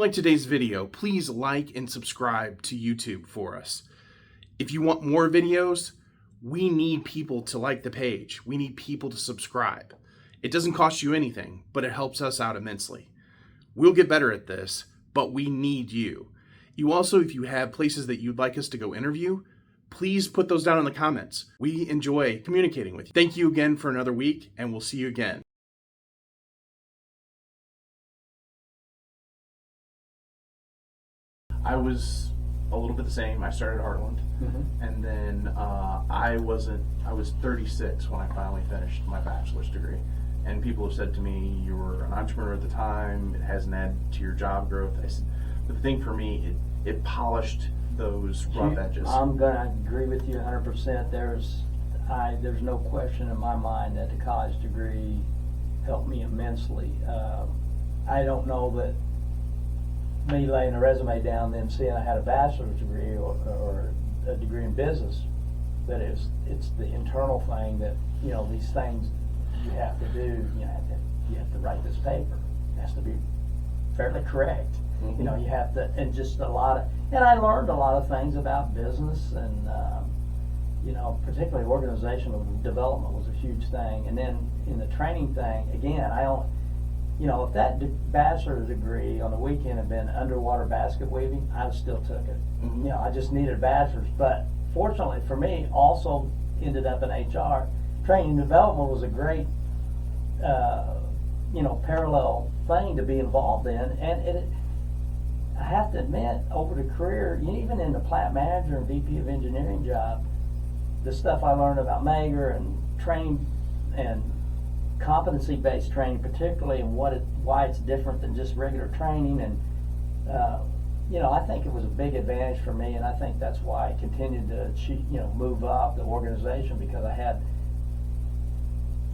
like today's video, please like and subscribe to YouTube for us. If you want more videos, we need people to like the page. We need people to subscribe. It doesn't cost you anything, but it helps us out immensely. We'll get better at this, but we need you. You also, if you have places that you'd like us to go interview, please put those down in the comments. We enjoy communicating with you. Thank you again for another week, and we'll see you again. I was a little bit the same. I started at Heartland, and then I was 36 when I finally finished my bachelor's degree. And people have said to me, "You were an entrepreneur at the time. It hasn't added to your job growth." I said, "The thing for me, it polished those rough edges." I'm going to agree with you 100%. There's no question in my mind that the college degree helped me immensely. I don't know that me laying a resume down, then seeing I had a bachelor's degree or a degree in business, that it's the internal thing that, these things you have to do. You have to write this paper. It has to be fairly correct. You have to, and just a lot of, and I learned a lot of things about business and, particularly organizational development was a huge thing. And then in the training thing, again, if that bachelor's degree on the weekend had been underwater basket weaving, I still took it. I just needed a bachelor's. But fortunately for me, also ended up in HR. Training and development was a great, parallel thing to be involved in. And I have to admit, over the career, even in the plant manager and VP of engineering job, the stuff I learned about Mager and training and competency-based training, particularly, and why it's different than just regular training, and I think it was a big advantage for me, and I think that's why I continued to move up the organization, because I had,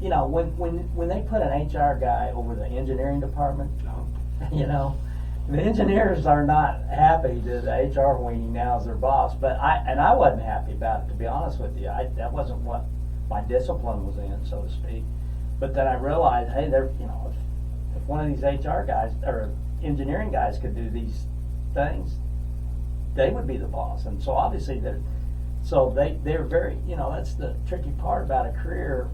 when they put an HR guy over the engineering department, the engineers are not happy that the HR weenie now is their boss, but I wasn't happy about it, to be honest with you. That wasn't what my discipline was in, so to speak. But then I realized, hey, if one of these HR guys or engineering guys could do these things, they would be the boss. And so obviously they're very, that's the tricky part about a career,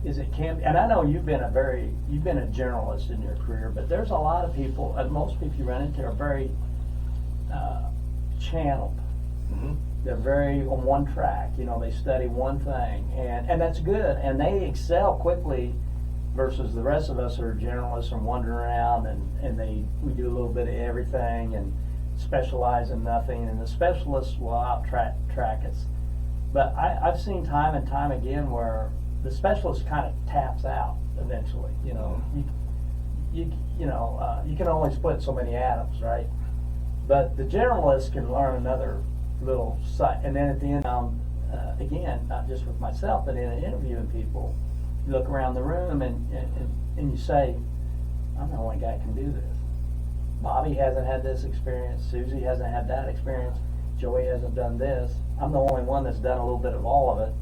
is it can. And I know you've been a generalist in your career, but there's a lot of people, most people you run into are very channeled. They're very on one track. They study one thing, and that's good, and they excel quickly versus the rest of us who are generalists and wander around, and we do a little bit of everything and specialize in nothing, and the specialists will out-track us. But I've seen time and time again where the specialist kind of taps out eventually. You can only split so many atoms, right? But the generalist can learn another little site, and then at the end, again, not just with myself, but in interviewing people, you look around the room and you say, I'm the only guy that can do this. Bobby hasn't had this experience. Susie hasn't had that experience. Joey hasn't done this. I'm the only one that's done a little bit of all of it.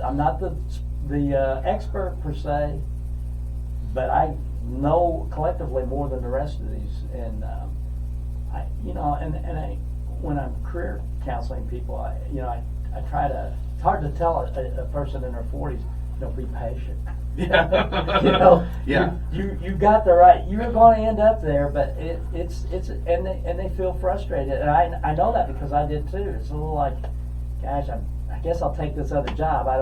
I'm not the expert per se, but I know collectively more than the rest of these. And when I'm career counseling people, I try to. It's hard to tell a person in their 40s, be patient. Yeah. You got the right. You're going to end up there, but it's and they feel frustrated, and I know that because I did too. It's a little like, gosh, I guess I'll take this other job. I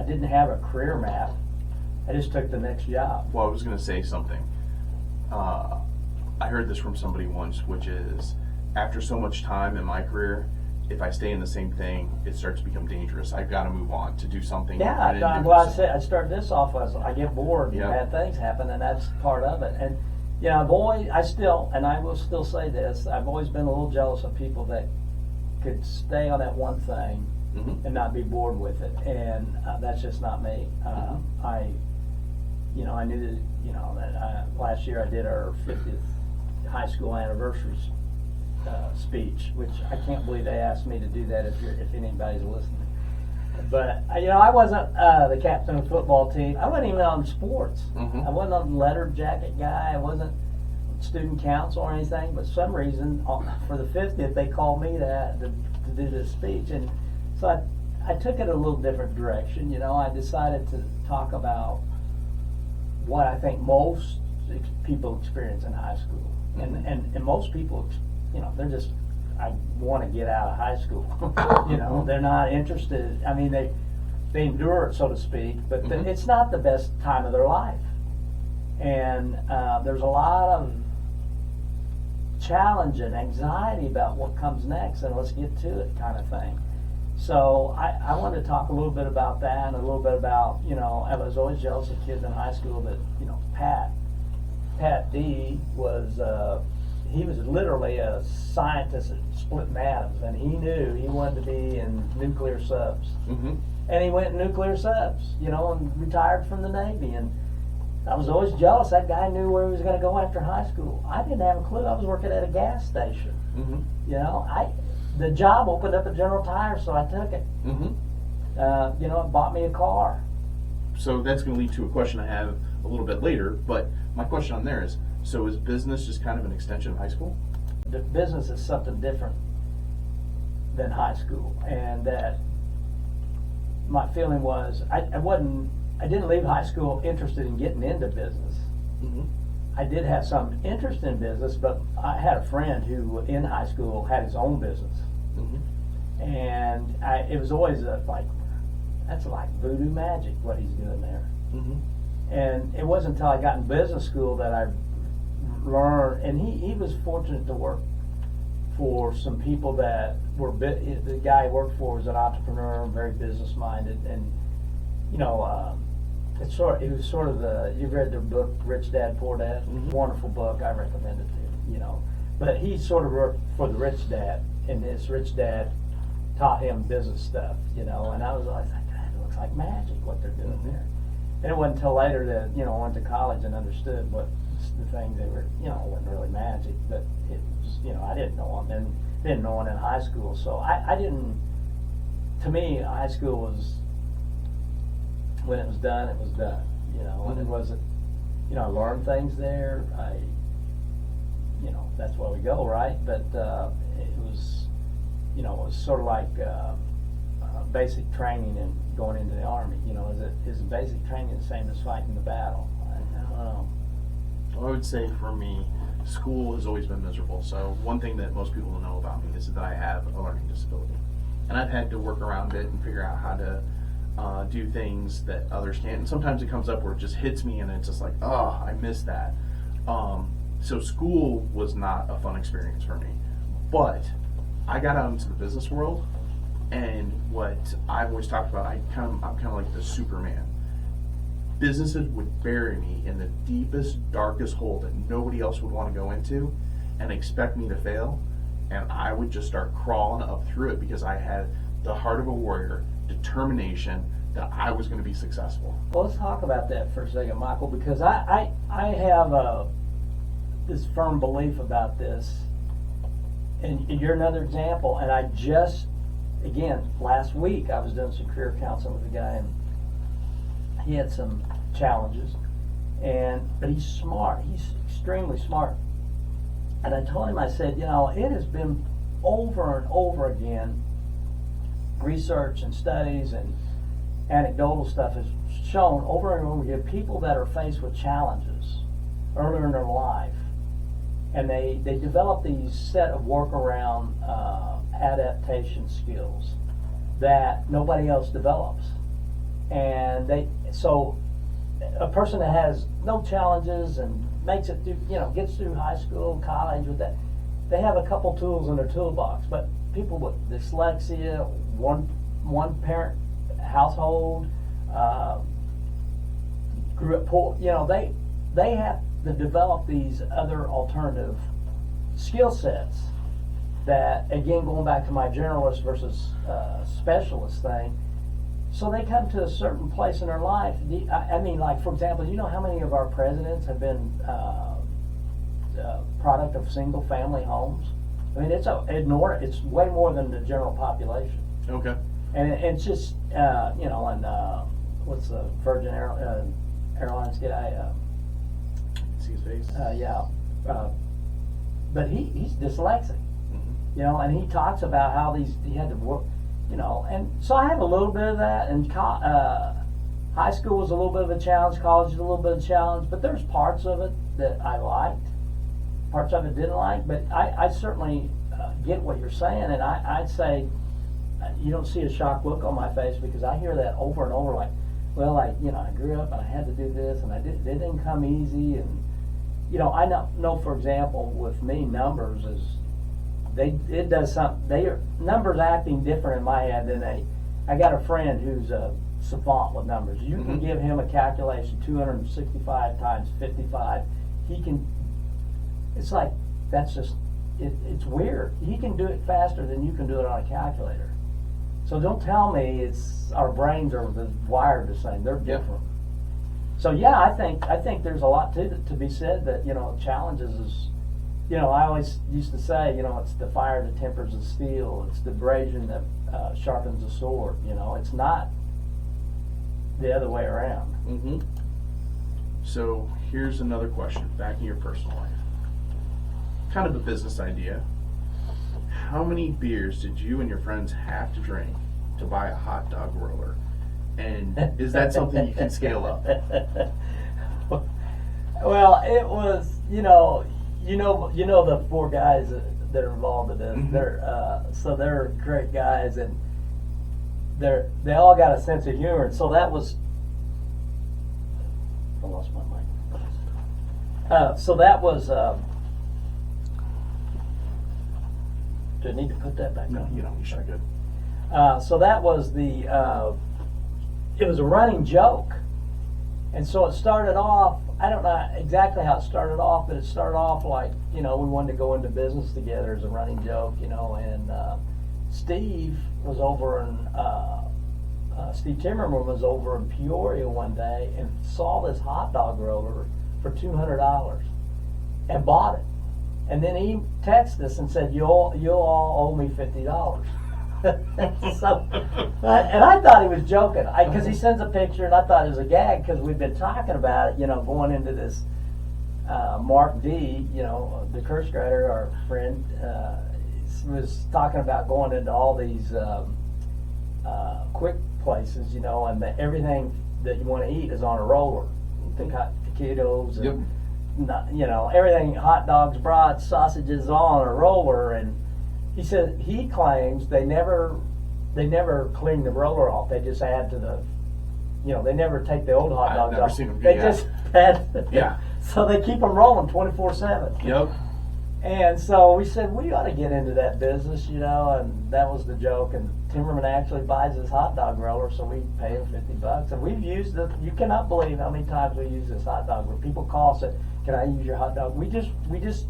didn't have a career map. I just took the next job. Well, I was going to say something. I heard this from somebody once, which is, after so much time in my career, if I stay in the same thing, it starts to become dangerous. I've got to move on to do something. Yeah, I started this off as I get bored and bad things happen, and that's part of it. And I will still say this, I've always been a little jealous of people that could stay on that one thing and not be bored with it, and that's just not me. I knew that last year I did our 50th high school anniversary speech, which I can't believe they asked me to do that. If anybody's listening, but I wasn't the captain of the football team. I wasn't even on sports. I wasn't a letter jacket guy. I wasn't. student council or anything, but for some reason, for the 50th, they called me to do this speech. And so I took it a little different direction. You know, I decided to talk about what I think most people experience in high school. And most people, you know, they're just, I want to get out of high school. You know, they're not interested. I mean, they endure it, so to speak, but it's not the best time of their life. And there's a lot of challenge and anxiety about what comes next, and let's get to it kind of thing. So I wanted to talk a little bit about that, and a little bit about, you know, I was always jealous of kids in high school that, you know, Pat D was, he was literally a scientist at splitting atoms, and he knew he wanted to be in nuclear subs. And he went in nuclear subs, you know, and retired from the Navy. And I was always jealous. That guy knew where he was going to go after high school. I didn't have a clue. I was working at a gas station. You know, the job opened up at General Tire, so I took it. You know, it bought me a car. So that's going to lead to a question I have a little bit later, but my question on there is, so is business just kind of an extension of high school? The business is something different than high school, and that my feeling was I didn't leave high school interested in getting into business. I did have some interest in business, but I had a friend who in high school had his own business. And it was always like, that's like voodoo magic what he's doing there. And it wasn't until I got in business school that I learned, and he was fortunate to work for some people that were, the guy he worked for was an entrepreneur, very business minded, and you know, it was sort of you've read the book Rich Dad Poor Dad, wonderful book, I recommend it to you, you know. But he sort of worked for the rich dad, and this rich dad taught him business stuff, you know, and I was always like, God, it looks like magic what they're doing there. And it wasn't until later that, you know, I went to college and understood what the things they were, you know, wasn't really magic, but it was, you know, I didn't know them, and didn't know them in high school, so I didn't, to me, high school was, when it was done, you know, and it wasn't, you know, I learned things there, you know, that's where we go, right? But it was, you know, it was sort of like basic training and going into the Army, you know, is basic training the same as fighting the battle? I don't know. Well, I would say for me, school has always been miserable. So one thing that most people don't know about me is that I have a learning disability. And I've had to work around it and figure out how to do things that others can't. And sometimes it comes up where it just hits me and it's just like, oh, I missed that. So school was not a fun experience for me. But I got out into the business world, and what I've always talked about, I'm kind of like the Superman. Businesses would bury me in the deepest, darkest hole that nobody else would want to go into and expect me to fail, and I would just start crawling up through it because I had the heart of a warrior, determination that I was going to be successful. Well, let's talk about that for a second, Michael, because I have this firm belief about this, and you're another example. And I just, again, last week I was doing some career counseling with a guy, and he had some challenges, but he's smart. He's extremely smart. And I told him, I said, you know, it has been over and over again, research and studies and anecdotal stuff has shown over and over again, people that are faced with challenges earlier in their life, and they develop these set of workaround adaptation skills that nobody else develops. And so a person that has no challenges and makes it through, you know, gets through high school, college with that, they have a couple tools in their toolbox. But people with dyslexia, one parent household, grew up poor, you know, they have to develop these other alternative skill sets that, again, going back to my generalist versus specialist thing, so they come to a certain place in their life. I mean, like, for example, you know how many of our presidents have been product of single family homes? I mean, it's way more than the general population. Okay. And it's just, you know, and what's the Virgin Airlines guy? See his face? Yeah. but he's dyslexic, you know, and he talks about how he had to work, you know, and so I have a little bit of that. And high school was a little bit of a challenge, college was a little bit of a challenge, but there's parts of it that I liked, parts of it didn't like. But I certainly get what you're saying, and I'd say you don't see a shocked look on my face, because I hear that over and over, like, well, you know, I grew up and I had to do this, and it didn't come easy. And you know, I know for example, with me, numbers is it does something. Numbers acting different in my head than I got a friend who's a savant with numbers. You can give him a calculation, 265 times 55. He can. It's like that's just it's weird. He can do it faster than you can do it on a calculator. So don't tell me our brains are wired the same. They're different. So yeah, I think there's a lot to be said that, you know, challenges is, you know, I always used to say, you know, it's the fire that tempers the steel. It's the abrasion that sharpens the sword. You know, it's not the other way around. So here's another question, back in your personal life. Kind of a business idea. How many beers did you and your friends have to drink to buy a hot dog roller? And is that something you can scale up? Well, it was, you know the four guys that are involved in this. They're great guys, and they all got a sense of humor. And so that was. I lost my mic. So that was. Do I need to put that back on? No, you don't. You should. Good. So that was it was a running joke. And so it started off, I don't know exactly how it started off, but it started off like, you know, we wanted to go into business together as a running joke, you know, and Steve was over in, Steve Timmerman was over in Peoria one day and saw this hot dog roller for $200 and bought it. And then he texted us and said, you'll all owe me $50. So, and I thought he was joking, because he sends a picture, and I thought it was a gag, because we've been talking about it, you know, going into this. Mark D, you know, the curse writer, our friend, was talking about going into all these quick places, you know, and everything that you want to eat is on a roller. The taquitos, and you know, everything, hot dogs, brats, sausages, all on a roller. And he said he claims they never clean the roller off. They just add to the, you know, they never take the old hot dogs I've never off. seen them. They just add. Yeah. So they keep them rolling 24/7. Yep. And so we said we ought to get into that business, you know, and that was the joke. And Timmerman actually buys his hot dog roller, so we pay him $50. And we've used it. You cannot believe how many times we use this hot dog. Where people call and say, "Can I use your hot dog?" We just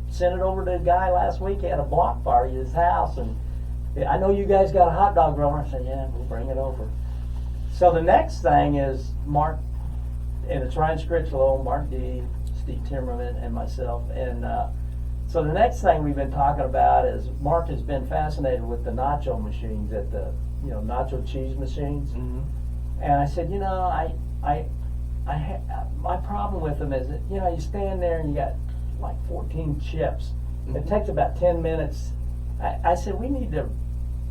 sent it over to a guy last week. He had a block party at his house, and I know you guys got a hot dog roller. I said, "Yeah, we'll bring it over." So the next thing is Mark, and it's Ryan Scritchlow, Mark D, Steve Timmerman, and myself, and. So the next thing we've been talking about is Mark has been fascinated with the nacho machines at the, you know, nacho cheese machines. And I said, you know, my problem with them is that, you know, you stand there and you got like 14 chips. It takes about 10 minutes. I said, we need to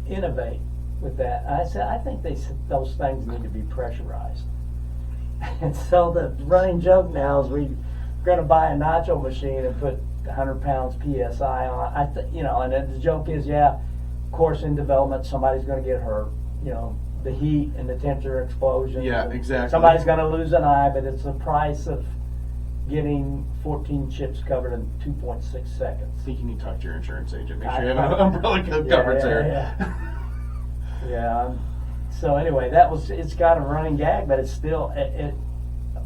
innovate with that. And I said, I think those things need to be pressurized. And so the running joke now is we're going to buy a nacho machine and put 100 pounds PSI on it. You know, and the joke is, yeah, of course, in development, somebody's going to get hurt. You know, the heat and the temperature explosion. Yeah, exactly. Somebody's going to lose an eye, but it's the price of getting 14 chips covered in 2.6 seconds. I think you need to talk to your insurance agent. Make sure you have an umbrella coverage there. Yeah. So anyway, it's got a running gag, but it's still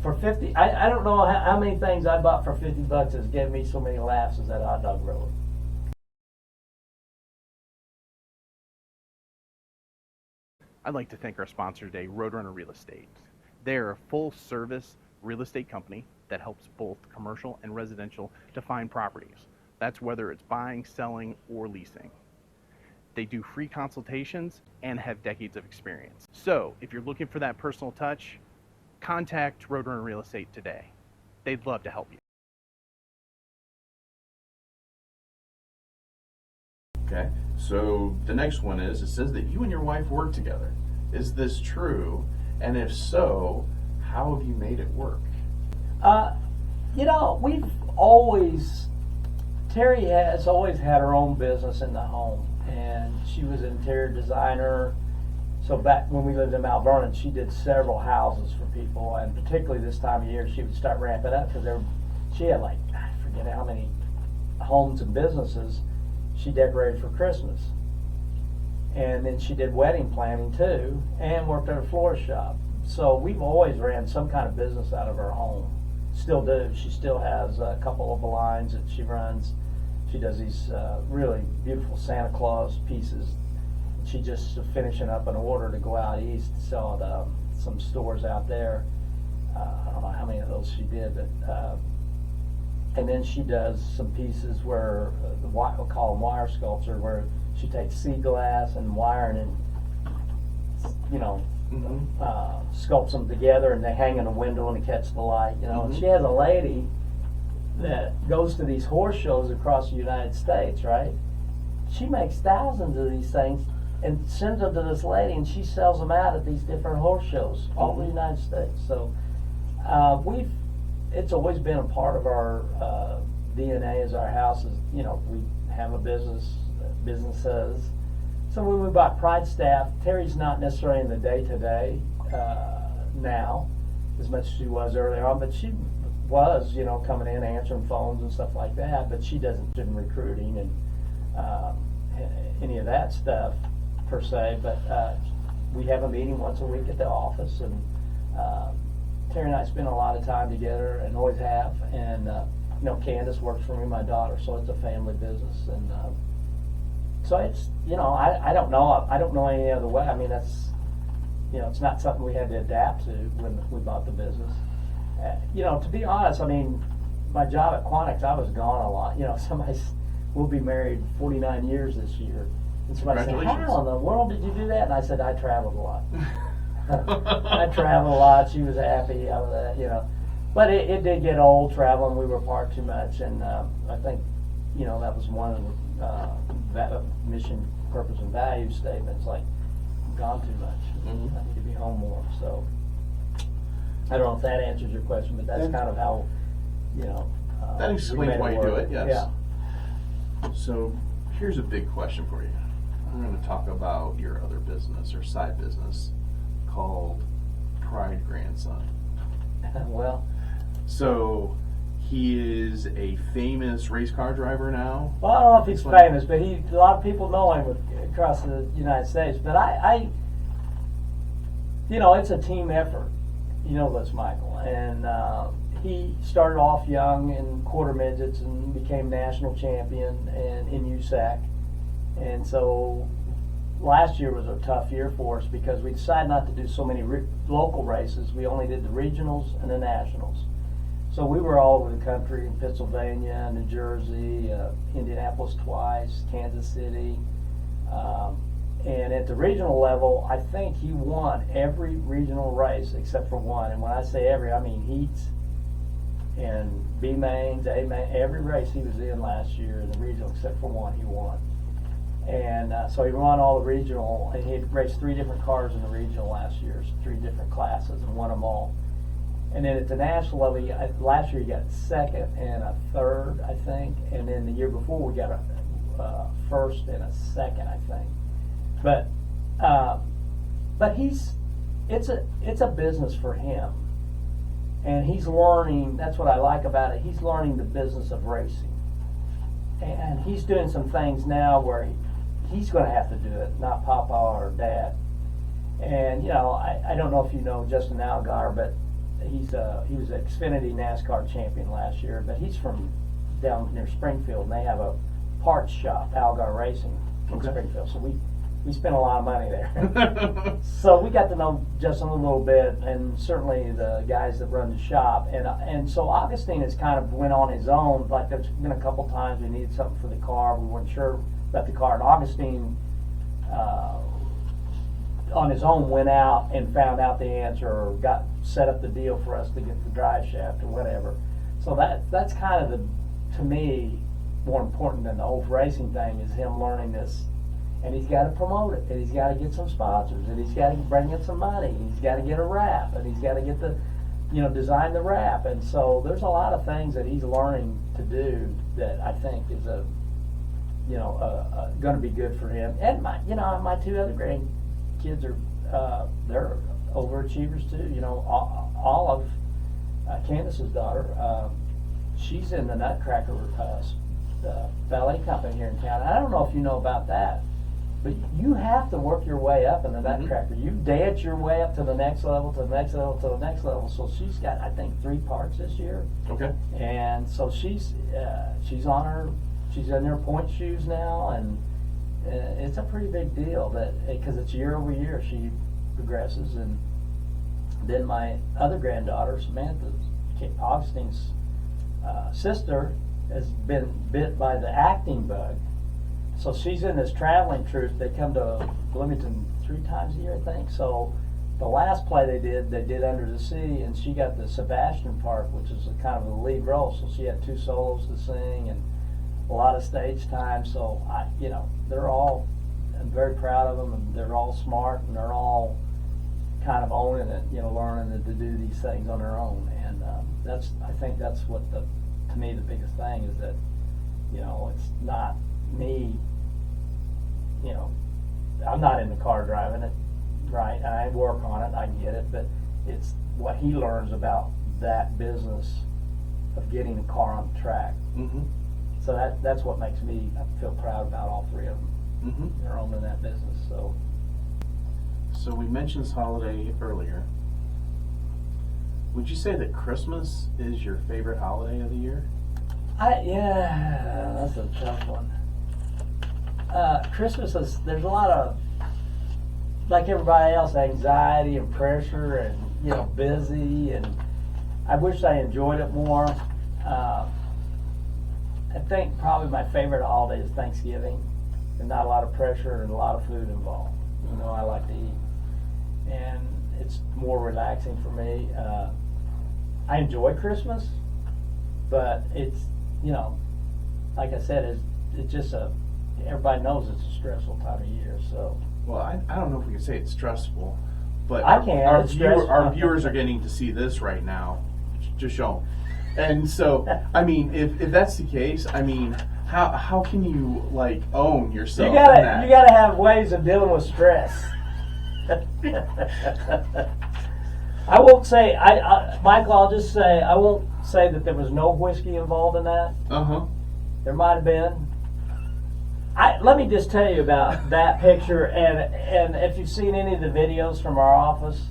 for 50. I don't know how many things I bought for $50 has given me so many laughs as that hot dog roller. I'd like to thank our sponsor today, Roadrunner Real Estate. They're a full-service real estate company that helps both commercial and residential to find properties. That's whether it's buying, selling, or leasing. They do free consultations and have decades of experience. So if you're looking for that personal touch, contact Roadrunner Real Estate today. They'd love to help you. Okay, so the next one is, it says that you and your wife work together. Is this true? And if so, how have you made it work? You know, Terry has always had her own business in the home, and she was an interior designer. So back when we lived in Mount Vernon, she did several houses for people, and particularly this time of year, she would start ramping up because she had like, I forget how many homes and businesses she decorated for Christmas. And then she did wedding planning too, and worked at a florist shop. So we've always ran some kind of business out of her home. Still do. She still has a couple of lines that she runs. She does these really beautiful Santa Claus pieces. She's just finishing up an order to go out east to sell at some stores out there. I don't know how many of those she did, but and then she does some pieces where we'll call them wire sculpture, where she takes sea glass and wire and sculpts them together, and they hang in a window and catch the light. And she has a lady that goes to these horse shows across the United States, right? She makes thousands of these things and sends them to this lady, and she sells them out at these different horse shows all over the United States. So it's always been a part of our DNA as our house is, we have a businesses. So when we bought PrideStaff, Terry's not necessarily in the day-to-day now as much as she was earlier on, but she was, coming in, answering phones and stuff like that, but she doesn't do recruiting and any of that stuff per se, but we have a meeting once a week at the office, and Terry and I spend a lot of time together and always have, and Candace works for me, my daughter, so it's a family business, and so it's, I don't know any other way. I mean, that's, it's not something we had to adapt to when we bought the business. To be honest, I mean, my job at Quantics, I was gone a lot. We'll be married 49 years this year. And somebody said, how in the world did you do that? And I said, I traveled a lot. I traveled a lot. She was happy. I was, but it did get old traveling. We were apart too much, and I think, that was one of the mission, purpose, and value statements. Like, I'm gone too much. I need to be home more. So I don't know if that answers your question, but that's kind of how, that explains why you do it. Yes. Yeah. So here's a big question for you. I'm going to talk about your other business or side business called Pride Grandson. Well, so he is a famous race car driver now. Well, I don't know if he's famous, but a lot of people know him across the United States. But it's a team effort. This, Michael, and he started off young in quarter midgets and became national champion in USAC. And so last year was a tough year for us because we decided not to do so many local races. We only did the regionals and the nationals. So we were all over the country, in Pennsylvania, New Jersey, Indianapolis twice, Kansas City. And at the regional level, I think he won every regional race except for one. And when I say every, I mean heats and B mains, A main, every race he was in last year in the regional except for one, he won. And so he won all the regional, and he had raced 3 different cars in the regional last year, 3 different classes, and won them all. And then at the national level, last year he got 2nd and a 3rd, I think. And then the year before we got a 1st and a 2nd, I think. But it's a business for him, and he's learning. That's what I like about it. He's learning the business of racing, and he's doing some things now where he's going to have to do it, not Papa or Dad. And I don't know if you know Justin Algar, but he was an Xfinity NASCAR champion last year. But he's from down near Springfield, and they have a parts shop, Algar Racing, in Springfield. So we spent a lot of money there. So we got to know Justin a little bit, and certainly the guys that run the shop. And so Augustine has kind of went on his own. Like, there's been a couple times we needed something for the car. We weren't sure about the car. And Augustine, on his own, went out and found out the answer, or set up the deal for us to get the drive shaft or whatever. So that's kind of to me, more important than the whole racing thing is him learning this. And he's got to promote it, and he's got to get some sponsors, and he's got to bring in some money, and he's got to get a wrap, and he's got to get design the wrap. And so there's a lot of things that he's learning to do that I think is going to be good for him. And my 2 other grandkids are they're overachievers too. Olive, Candace's daughter, she's in the Nutcracker ballet company here in town. I don't know if you know about that, but you have to work your way up in the Nutcracker. You dance your way up to the next level, to the next level, to the next level. So she's got, I think, 3 parts this year. Okay. And so she's in her point shoes now, and it's a pretty big deal because it's year over year she progresses. And then my other granddaughter, Samantha, Augustine's sister, has been bit by the acting bug. So she's in this traveling troupe. They come to Bloomington 3 times a year, I think. So the last play they did Under the Sea, and she got the Sebastian part, which is kind of the lead role. So she had 2 solos to sing and a lot of stage time. So they're all, I'm very proud of them, and they're all smart, and they're all kind of owning it, learning to do these things on their own. And I think that's what to me the biggest thing is that, it's not me, I'm not in the car driving it, right? I work on it, I get it, but it's what he learns about that business of getting the car on the track. Mm-hmm. So that's what makes me feel proud about all 3 of them. Mm-hmm. They're owning that business. So we mentioned this holiday earlier. Would you say that Christmas is your favorite holiday of the year? Yeah, that's a tough one. Christmas there's a lot of, like everybody else, anxiety and pressure and, busy, and I wish I enjoyed it more. I think probably my favorite holiday is Thanksgiving, and not a lot of pressure and a lot of food involved. I like to eat, and it's more relaxing for me. I enjoy Christmas, but it's, like I said, it's just everybody knows it's a stressful time of year. So. Well, I don't know if we can say it's stressful, but I can. Our viewers are getting to see this right now. Just show them. And so, I mean, if that's the case, I mean, how can you own yourself? You gotta have ways of dealing with stress. I won't say Michael. I'll just say I won't say that there was no whiskey involved in that. There might have been. Let me just tell you about that picture, and if you've seen any of the videos from our office,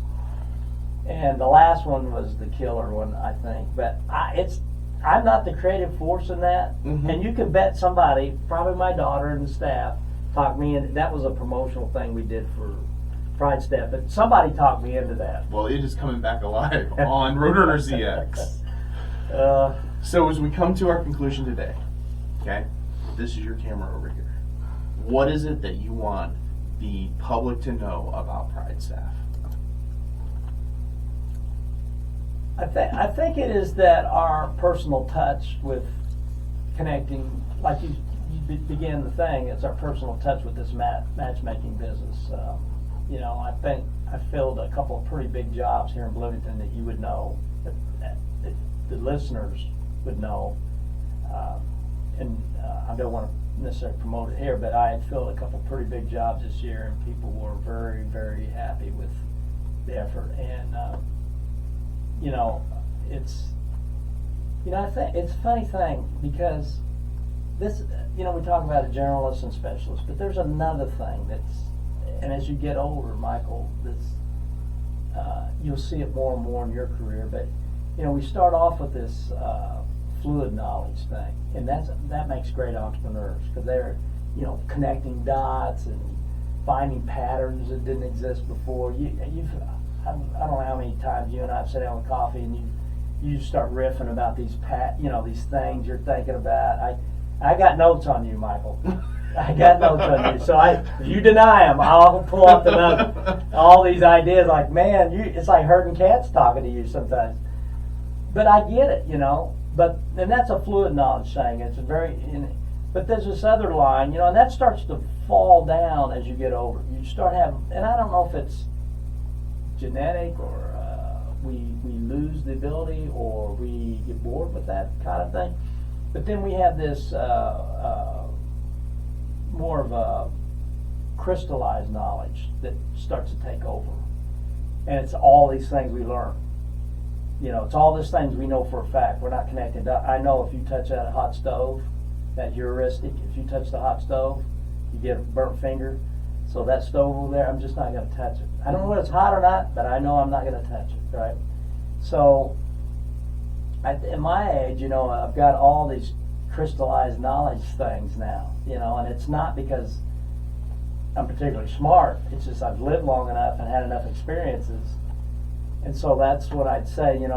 and the last one was the killer one, I think. But I'm not the creative force in that, and you can bet somebody, probably my daughter and the staff, talked me into. That was a promotional thing we did for PrideStaff, but somebody talked me into that. Well, it is coming back alive on RoadrunnerZX. So as we come to our conclusion today, okay, this is your camera over here. What is it that you want the public to know about PrideStaff? I think it is that our personal touch with connecting, like you began the thing, it's our personal touch with this matchmaking business. I think I filled a couple of pretty big jobs here in Bloomington that you would know, that the listeners would know. I don't want to necessarily promote it here, but I had filled a couple of pretty big jobs this year, and people were very, very happy with the effort. And I think it's a funny thing because this, we talk about a generalist and specialist, but there's another thing and as you get older, Michael, you'll see it more and more in your career. But we start off with this fluid knowledge thing, and that makes great entrepreneurs because they're connecting dots and finding patterns that didn't exist before. I don't know how many times you and I have sat down with coffee and you just start riffing about these these things you're thinking about. I got notes on you, Michael. I got notes on you. So if you deny them, I'll pull up all these ideas. Like, man, it's like herding cats talking to you sometimes. But I get it, But and that's a fluid knowledge thing. It's very But there's this other line, and that starts to fall down as you get older. You start having, and I don't know if it's genetic or we lose the ability or we get bored with that kind of thing. But then we have this more of a crystallized knowledge that starts to take over. And it's all these things we learn. It's all these things we know for a fact. We're not connected. I know if you touch that hot stove, that heuristic, if you touch the hot stove, you get a burnt finger. So that stove over there, I'm just not going to touch it. I don't know whether it's hot or not, but I know I'm not going to touch it, right? So at my age, I've got all these crystallized knowledge things now, and it's not because I'm particularly smart. It's just I've lived long enough and had enough experiences. And so that's what I'd say, I'm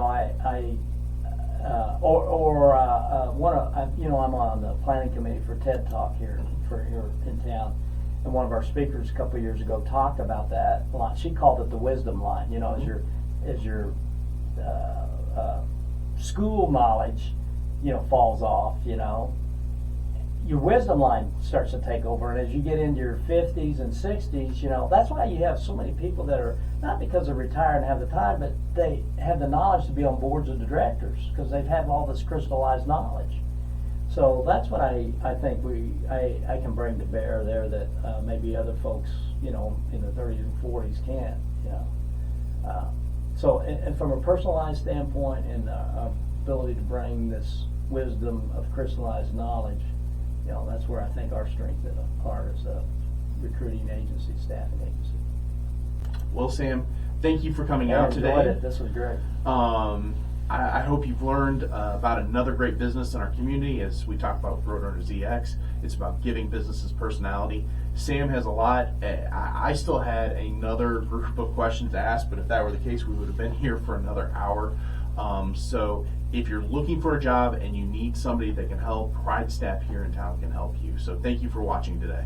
on the planning committee for TED Talk here in town. And one of our speakers a couple of years ago talked about that line. She called it the wisdom line. As your school knowledge, falls off, your wisdom line starts to take over. And as you get into your 50s and 60s, that's why you have so many people that are, not because they're retired and have the time, but they have the knowledge to be on boards of directors because they've had all this crystallized knowledge. So that's what I think I can bring to bear there that maybe other folks, in the 30s and 40s can't, So, and from a personalized standpoint and ability to bring this wisdom of crystallized knowledge, that's where I think our strength are as a recruiting agency, staffing agency. Well, Sam, thank you for coming I out today. enjoyed it. This was great. I hope you've learned about another great business in our community. As we talk about RoadrunnerZX, it's about giving businesses personality. Sam has a lot. I still had another group of questions to ask, but if that were the case, we would have been here for another hour. So if you're looking for a job and you need somebody that can help, PrideStaff here in town can help you. So thank you for watching today.